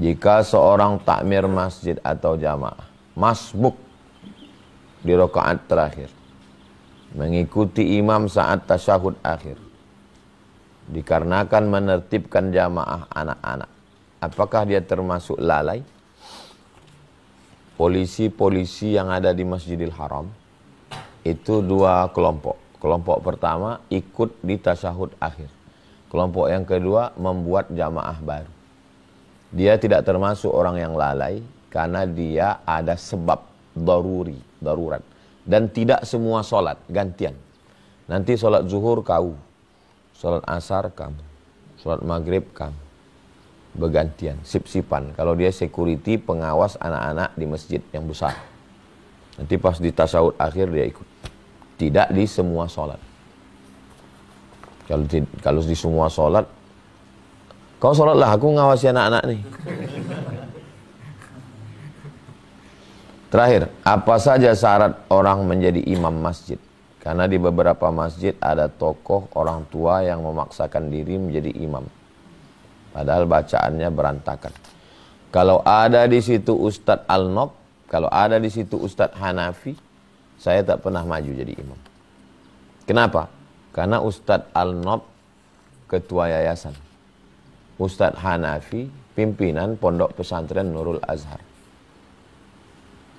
Jika seorang takmir masjid atau jamaah masbuk di rakaat terakhir, mengikuti imam saat tasyahud akhir, dikarenakan menertibkan jamaah anak-anak, apakah dia termasuk lalai? Polisi-polisi yang ada di Masjidil Haram itu dua kelompok. Kelompok pertama ikut di tasyahud akhir. Kelompok yang kedua membuat jamaah baru. Dia tidak termasuk orang yang lalai karena dia ada sebab darurat. Dan tidak semua sholat gantian. Nanti sholat zuhur kau, sholat asar kamu, sholat maghrib kamu. Bergantian, sip-sipan. Kalau dia security, pengawas anak-anak di masjid yang besar. Nanti pas di tasyahud akhir dia ikut. Tidak di semua sholat. Kalau di semua sholat, kau sholatlah, aku ngawasi anak-anak nih. Terakhir, apa saja syarat orang menjadi imam masjid? Karena di beberapa masjid ada tokoh orang tua yang memaksakan diri menjadi imam. Padahal bacaannya berantakan. Kalau ada di situ Ustadz Al-Nob, kalau ada di situ Ustadz Hanafi, saya tak pernah maju jadi imam. Kenapa? Karena Ustadz Al-Nob ketua yayasan. Ustadz Hanafi pimpinan pondok pesantren Nurul Azhar.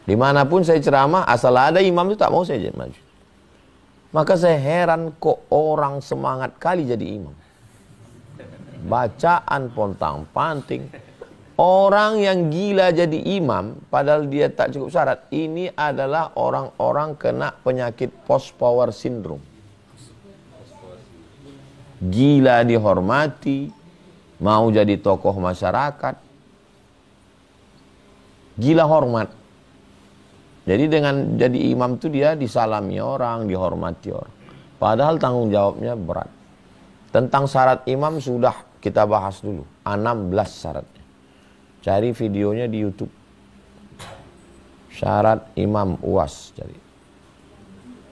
Dimanapun saya ceramah, asal ada imam itu tak mau saya jadi maju. Maka saya heran kok orang semangat kali jadi imam. Bacaan pontang-panting. Orang yang gila jadi imam padahal dia tak cukup syarat. Ini adalah orang-orang kena penyakit post power syndrome. Gila dihormati, mau jadi tokoh masyarakat. Gila hormat. Jadi dengan jadi imam itu dia disalami orang, dihormati orang. Padahal tanggung jawabnya berat. Tentang syarat imam sudah kita bahas dulu, 16 syaratnya. Cari videonya di YouTube. Syarat imam UAS, cari.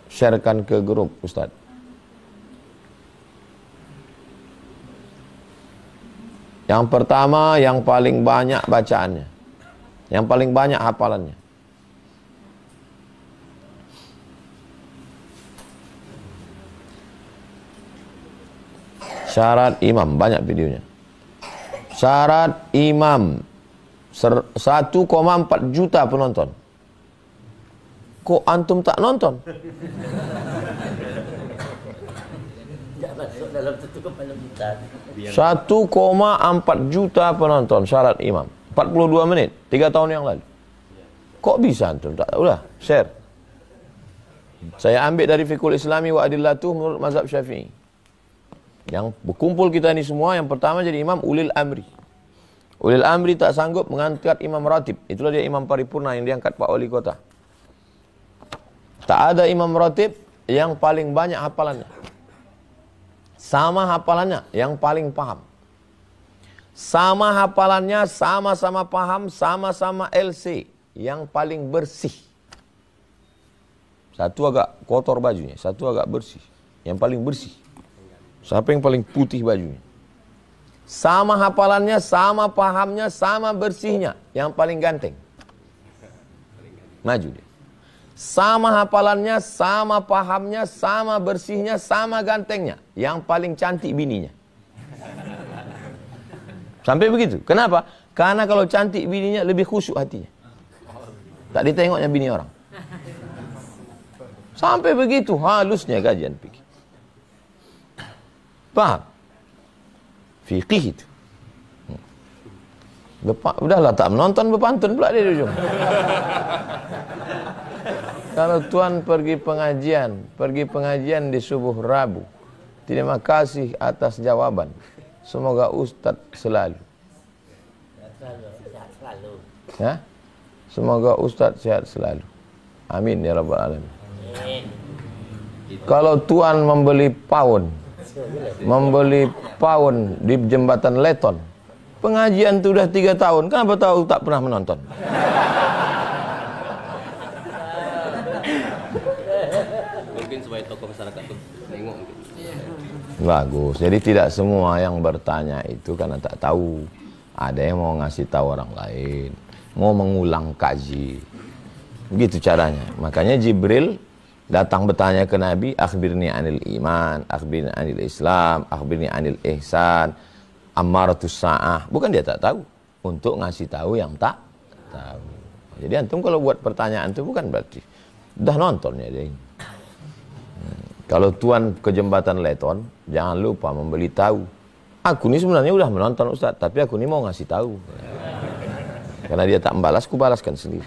Sharekan ke grup Ustadz. Yang pertama, yang paling banyak bacaannya. Yang paling banyak hafalannya. Syarat imam, banyak videonya. Syarat imam 1,4 juta penonton. Kok antum tak nonton? 1,4 juta penonton syarat imam. 42 menit, 3 tahun yang lalu. Kok bisa antum tak? Udah, share. Saya ambil dari Fiqhul Islami wa Adillatuh menurut mazhab Syafi'i. Yang berkumpul kita ini semua, yang pertama jadi imam ulil amri. Ulil amri tak sanggup mengangkat imam ratib. Itulah dia imam paripurna yang diangkat Pak Wali Kota. Tak ada imam ratib yang paling banyak hafalannya. Sama hafalannya, yang paling paham. Sama hafalannya, sama-sama paham, sama-sama LC. Yang paling bersih. Satu agak kotor bajunya, satu agak bersih. Yang paling bersih. Siapa yang paling putih bajunya? Sama hafalannya, sama pahamnya, sama bersihnya. Yang paling ganteng. Maju dia. Sama hafalannya, sama pahamnya, sama bersihnya, sama gantengnya. Yang paling cantik bininya. Sampai begitu. Kenapa? Karena kalau cantik bininya lebih khusyuk hatinya. Tak ditengoknya bini orang. Sampai begitu halusnya kajian fikih. Paham? Fikih itu. Udahlah tak menonton, berpantun pula dia di ujung. Kalau tuan pergi pengajian di subuh Rabu, terima kasih atas jawaban. Semoga Ustadz selalu. Ya? Semoga Ustadz sehat selalu. Amin ya rabbal alamin. Kalau tuan membeli pound di jembatan Leton, pengajian itu sudah 3 tahun, kenapa tahu tak pernah menonton? Mungkin supaya tokoh masyarakat tuh nengok mungkin. Bagus. Jadi tidak semua yang bertanya itu karena tak tahu. ada yang mau ngasih tahu orang lain, mau mengulang kaji. Begitu caranya. Makanya Jibril datang bertanya ke Nabi, akhbirni anil iman, akhbirni anil Islam, akhbirni anil ihsan, ammaratus sa'ah. Bukan dia tak tahu, untuk ngasih tahu yang tak tahu. Jadi antum kalau buat pertanyaan itu bukan berarti udah nontonnya dia ini. Kalau tuan ke jembatan Leton, jangan lupa memberitahu. Aku ini sebenarnya udah menonton Ustaz, tapi aku ini mau ngasih tahu. Karena dia tak membalas, ku balaskan sendiri.